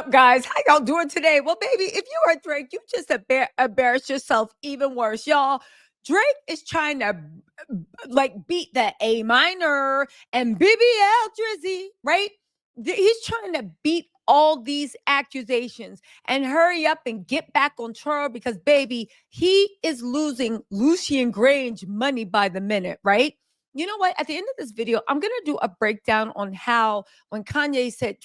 up, guys? How y'all doing today? Well, baby, if you are Drake, you just embarrass yourself even worse, y'all. Drake is trying to beat the A minor and BBL Drizzy, right? He's trying to beat all these accusations and hurry up and get back on tour because, baby, he is losing Lucian Grange money by the minute, right? You know what? At the end of this video, I'm going to do a breakdown on how when Kanye said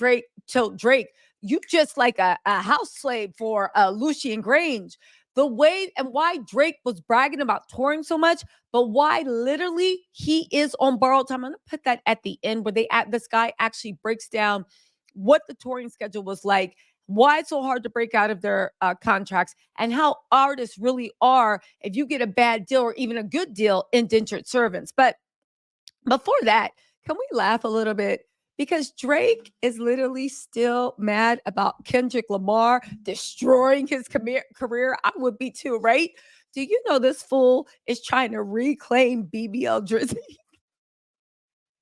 told Drake, you just like a house slave for Lucian Grange. The way and why Drake was bragging about touring so much, but why literally he is on borrowed time. I'm going to put that at the end where this guy actually breaks down what the touring schedule was like, why it's so hard to break out of their contracts, and how artists really are, if you get a bad deal or even a good deal, indentured servants. But before that, can we laugh a little bit? Because Drake is literally still mad about Kendrick Lamar destroying his career. I would be too, right? Do you know this fool is trying to reclaim BBL Drizzy?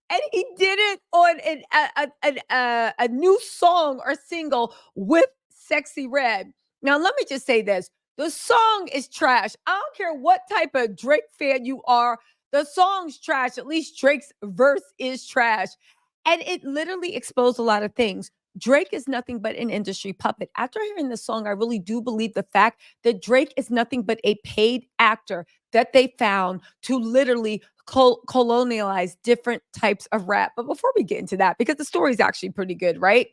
And he did it on a new song or single with Sexy Red. Now, let me just say this. The song is trash. I don't care what type of Drake fan you are. The song's trash. At least Drake's verse is trash. And it literally exposed a lot of things. Drake is nothing but an industry puppet. After hearing this song, I really do believe the fact that Drake is nothing but a paid actor that they found to literally colonialize different types of rap. But before we get into that, because the story is actually pretty good, right?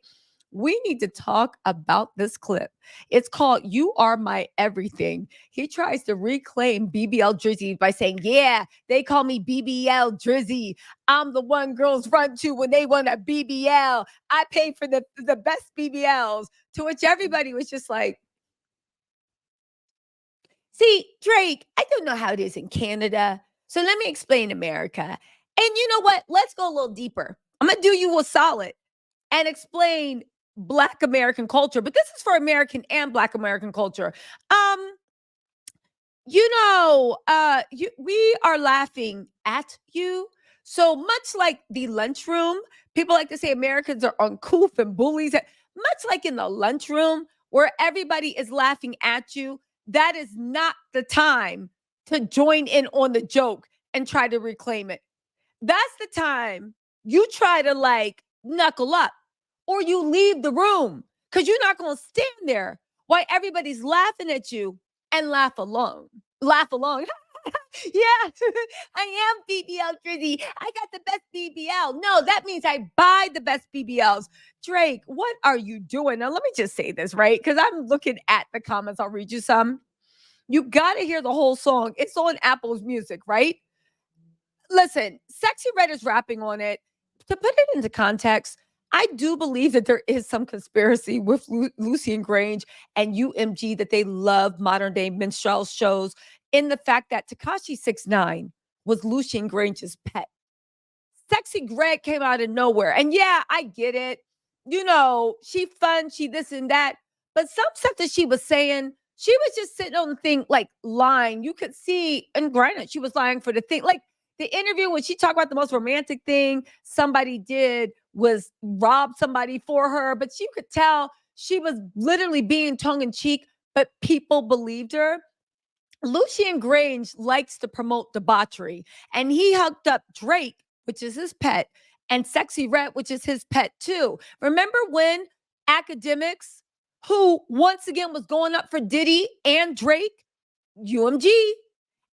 We need to talk about this clip. It's called You Are My Everything. He tries to reclaim BBL Drizzy by saying, yeah, they call me BBL Drizzy. I'm the one girls run to when they want a BBL. I pay for the best BBLs. To which everybody was just like, see, Drake, I don't know how it is in Canada. So let me explain America. And you know what? Let's go a little deeper. I'm going to do you a solid and explain Black American culture, but this is for American and Black American culture. We are laughing at you. So much like the lunchroom, people like to say Americans are uncouth and bullies. Much like in the lunchroom where everybody is laughing at you, that is not the time to join in on the joke and try to reclaim it. That's the time you try to knuckle up or you leave the room because you're not going to stand there while everybody's laughing at you and laugh along. Laugh along. Yeah, I am BBL Drizzy. I got the best BBL. No, that means I buy the best BBLs. Drake, what are you doing? Now, let me just say this, right? Because I'm looking at the comments. I'll read you some. You got to hear the whole song. It's on Apple's Music, right? Listen, Sexy Red is rapping on it. To put it into context, I do believe that there is some conspiracy with Lucian Grange and UMG that they love modern day minstrel shows in the fact that Tekashi 6ix9ine was Lucian Grange's pet. Sexy Red came out of nowhere. And yeah, I get it. You know, she fun, she this and that. But some stuff that she was saying, she was just sitting on the thing, lying. You could see, and granted, she was lying for the thing. Like the interview when she talked about the most romantic thing somebody did was rob somebody for her. But you could tell she was literally being tongue in cheek, but people believed her. Lucian Grange likes to promote debauchery, and he hooked up Drake, which is his pet, and Sexy Red, which is his pet too. Remember when Academics, who once again was going up for Diddy and Drake, UMG,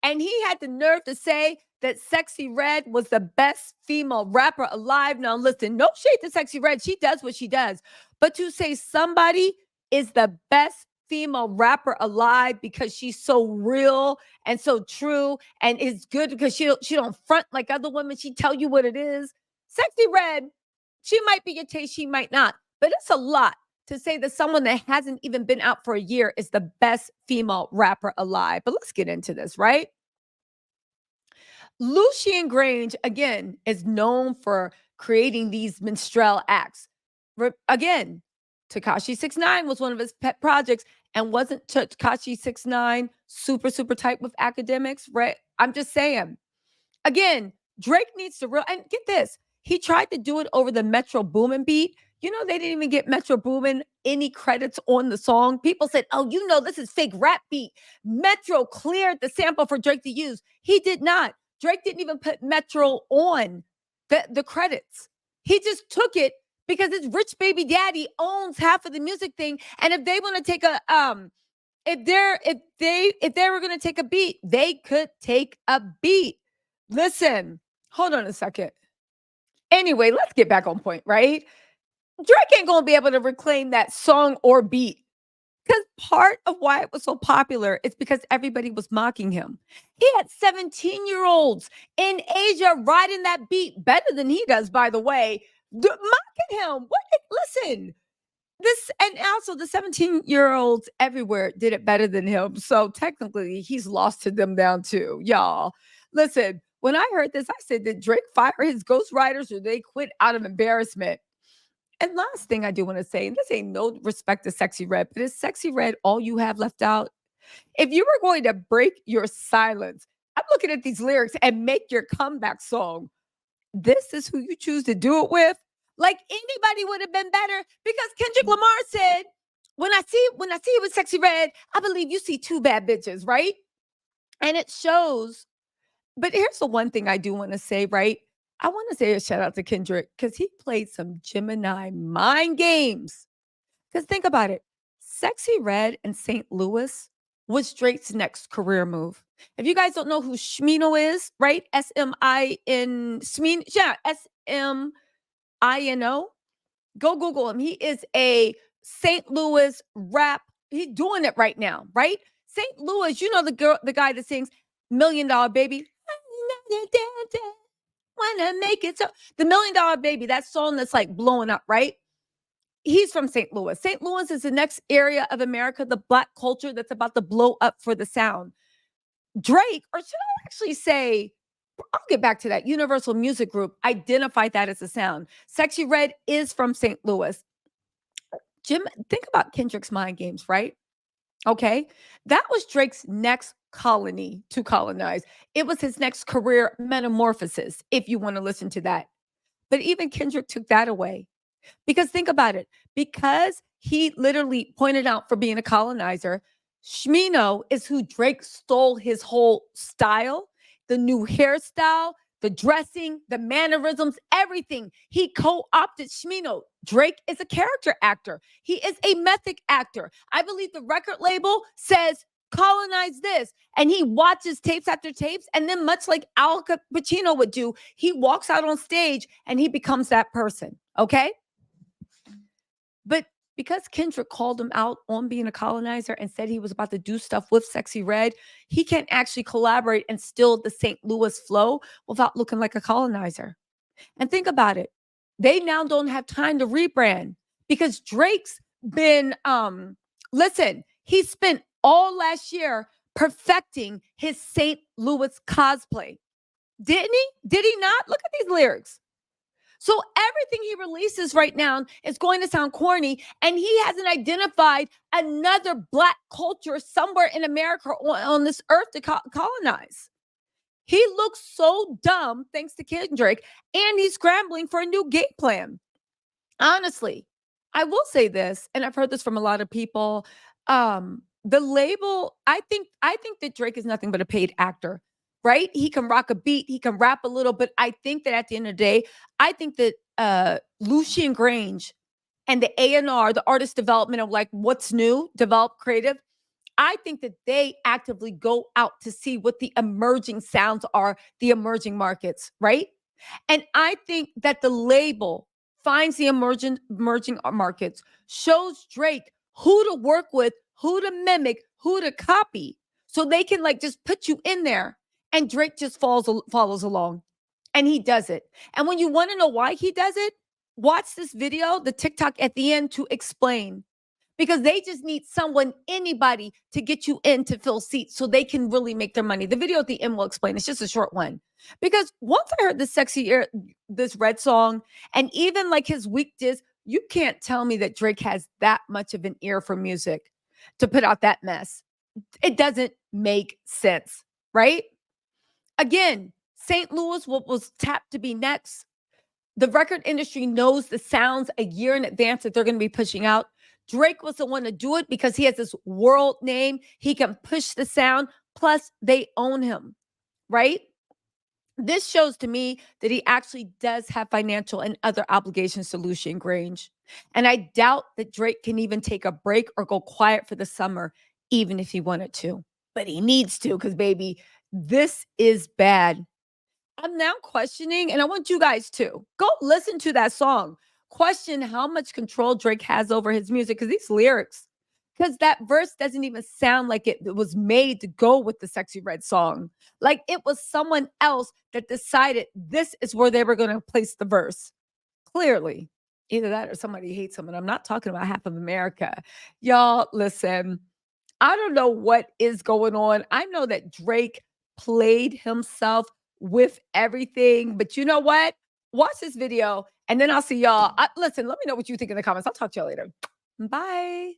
and he had the nerve to say that Sexy Red was the best female rapper alive. Now, listen, no shade to Sexy Red. She does what she does. But to say somebody is the best female rapper alive because she's so real and so true and is good because she don't front like other women. She tell you what it is. Sexy Red, she might be your taste, she might not. But it's a lot to say that someone that hasn't even been out for a year is the best female rapper alive. But let's get into this, right? Lucian Grange, again, is known for creating these minstrel acts. Again, Tekashi 6ix9ine was one of his pet projects, and wasn't Tekashi 6ix9ine super, super tight with Academics, right? I'm just saying. Again, Drake needs to and get this. He tried to do it over the Metro Boomin beat. You know, they didn't even get Metro Boomin any credits on the song. People said, oh, you know, this is fake rap beat. Metro cleared the sample for Drake to use. He did not. Drake didn't even put Metro on the credits. He just took it because his rich baby daddy owns half of the music thing. And if they want to take a if they were going to take a beat, they could take a beat. Listen, hold on a second. Anyway, let's get back on point, right? Drake ain't gonna be able to reclaim that song or beat. Because part of why it was so popular is because everybody was mocking him. He had 17-year-olds in Asia riding that beat better than he does, by the way, mocking him. What? Listen, this, and also the 17-year-olds everywhere did it better than him. So technically, he's lost to them down too, y'all. Listen, when I heard this, I said, did Drake fire his ghostwriters or they quit out of embarrassment? And last thing I do want to say, and this ain't no respect to Sexy Red, but is Sexy Red all you have left out? If you were going to break your silence, I'm looking at these lyrics and make your comeback song. This is who you choose to do it with. Like anybody would have been better because Kendrick Lamar said, when I see you with Sexy Red, I believe you see two bad bitches, right? And it shows. But here's the one thing I do want to say, right? I want to say a shout out to Kendrick because he played some Gemini mind games. Because think about it, Sexy Red and St. Louis was Drake's next career move. If you guys don't know who Shmino is, right? S-M-I-N, Smino, yeah, S-M-I-N-O. Go Google him. He is a St. Louis rap. He's doing it right now, right? St. Louis, you know the guy that sings $1 Million Baby. Wanna make it so. The $1 Million Baby, that song that's like blowing up, right? He's from St. Louis. St. Louis is the next area of America, the Black culture that's about to blow up for the sound. Drake, or should I actually say, I'll get back to that. Universal Music Group identified that as a sound. Sexy Red is from St. Louis. Jim, think about Kendrick's mind games, right? Okay. That was Drake's next colony to colonize. It was his next career metamorphosis, if you want to listen to that. But even Kendrick took that away. Because think about it, because he literally pointed out for being a colonizer, Shmino is who Drake stole his whole style, the new hairstyle, the dressing, the mannerisms, everything. He co-opted Shmino. Drake is a character actor. He is a method actor. I believe the record label says, colonize this. And he watches tapes after tapes. And then much like Al Pacino would do, he walks out on stage and he becomes that person. Okay. But because Kendrick called him out on being a colonizer and said he was about to do stuff with Sexy Red, he can't actually collaborate and steal the St. Louis flow without looking like a colonizer. And think about it. They now don't have time to rebrand because Drake's been listen, he spent all last year perfecting his St. Louis cosplay. Didn't he? Did he not? Look at these lyrics. So everything he releases right now is going to sound corny, and he hasn't identified another Black culture somewhere in America on this earth to colonize. He looks so dumb thanks to Kendrick, and he's scrambling for a new game plan. Honestly, I will say this, and I've heard this from a lot of people. The label, I think that Drake is nothing but a paid actor, right? He can rock a beat, he can rap a little, but I think that at the end of the day, I think that Lucian Grange and the A&R, the artist development of like what's new, develop creative, I think that they actively go out to see what the emerging sounds are, the emerging markets, right? And I think that the label finds the emerging markets, shows Drake who to work with, who to mimic, who to copy, so they can like just put you in there, and Drake just follows along, and he does it. And when you want to know why he does it, watch this video, the TikTok at the end to explain. Because they just need someone, anybody, to get you in to fill seats so they can really make their money. The video at the end will explain. It's just a short one. Because once I heard this Red song, and even like his weak diss, you can't tell me that Drake has that much of an ear for music to put out that mess. It doesn't make sense, right? Again, St. Louis was tapped to be next. The record industry knows the sounds a year in advance that they're going to be pushing out. Drake was the one to do it because he has this world name. He can push the sound. Plus, they own him, right? This shows to me that he actually does have financial and other obligations to Lucian Grange. And I doubt that Drake can even take a break or go quiet for the summer, even if he wanted to. But he needs to because, baby, this is bad. I'm now questioning, and I want you guys to go listen to that song. Question how much control Drake has over his music because these lyrics, because that verse doesn't even sound like it was made to go with the Sexy Red song. Like it was someone else that decided this is where they were going to place the verse. Clearly, either that or somebody hates him. And I'm not talking about half of America. Y'all, listen, I don't know what is going on. I know that Drake played himself with everything, but you know what? Watch this video and then I'll see y'all. Listen, let me know what you think in the comments. I'll talk to y'all later. Bye.